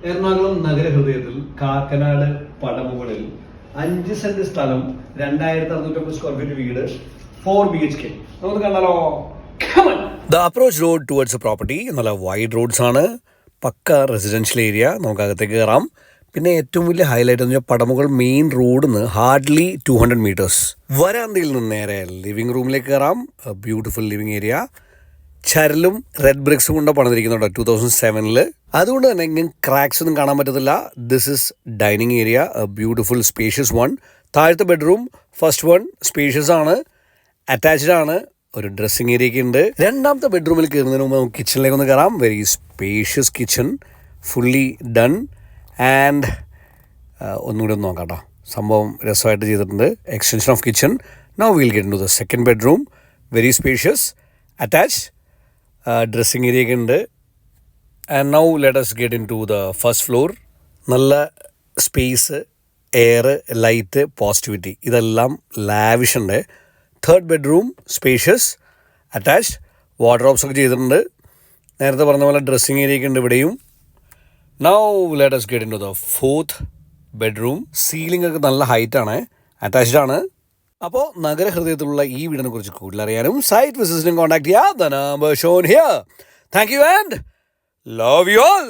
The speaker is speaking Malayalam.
എറണാകുളം നഗരഹൃദയത്തിൽ കാക്കനാട് പടമുകളിൽ 5 സെന്റ് സ്ഥലം 2650 സ്ക്വയർ ഫീറ്റ് വീട് 4 BHK. നമുക്ക് കണ്ടാലോ? The approach road towards property നല്ല വൈഡ് റോഡ്സ് ആണ്, പക്ക റെസിഡൻഷ്യൽ ഏരിയ. നമുക്ക് അകത്തേക്ക് കയറാം. പിന്നെ ഏറ്റവും വലിയ ഹൈലൈറ്റ് എന്ന് വെച്ചാൽ പടമുകൾ മെയിൻ റോഡിൽ നിന്ന് ഹാർഡ്ലി 200 മീറ്റേഴ്സ്. വരാന്തയിൽ നിന്ന് നേരെ ലിവിംഗ് റൂമിലേക്ക് കയറാം. Beautiful living area. ചരലും റെഡ് ബ്രിക്സും കൊണ്ട് പണിതിരിക്കുന്നുണ്ട് 2007. അതുകൊണ്ട് തന്നെ ഇങ്ങനെ ക്രാക്സ് ഒന്നും കാണാൻ പറ്റത്തില്ല. This is dining area, beautiful spacious one. താഴത്തെ ബെഡ്റൂം ഫസ്റ്റ് വൺ സ്പേഷ്യസ് ആണ്, അറ്റാച്ച്ഡ് ആണ്. ഒരു ഡ്രസ്സിങ് ഏരിയ ഒക്കെ ഉണ്ട്. രണ്ടാമത്തെ ബെഡ്റൂമിൽ കയറുന്നതിന് മുമ്പ് നമുക്ക് കിച്ചണിലേക്ക് ഒന്ന് കയറാം. Very spacious kitchen, fully done. And ഒന്നുകൂടി ഒന്ന് നോക്കാം കേട്ടോ, സംഭവം രസമായിട്ട് ചെയ്തിട്ടുണ്ട്. Extension of kitchen. Now we'll get into the second bedroom. Very spacious, attached, dressing area ഒക്കെ ഉണ്ട്. And now let us get into the first floor. നല്ല സ്പേസ്, എയർ, ലൈറ്റ്, പോസിറ്റിവിറ്റി ഇതെല്ലാം ലാവിഷ് ഉണ്ട്. Third bedroom spacious, attached, wardrobes ഒക്കെ ചെയ്തിട്ടുണ്ട്. നേരത്തെ പറഞ്ഞ പോലെ ഡ്രസ്സിങ് ഏരിയ ഒക്കെ ഉണ്ട് ഇവിടെയും. Now let us get into the fourth bedroom. Ceiling ഒക്കെ നല്ല ഹൈറ്റാണ്, അറ്റാച്ച്ഡ് ആണ്. അപ്പോൾ നഗരഹൃദയത്തിലുള്ള ഈ വീടിനെ കുറിച്ച് കൂടുതൽ അറിയാനും സൈറ്റ് വിസിറ്റിനും കോൺടാക്ട് ചെയ്യുക. The number Sean here. Thank you and love you all.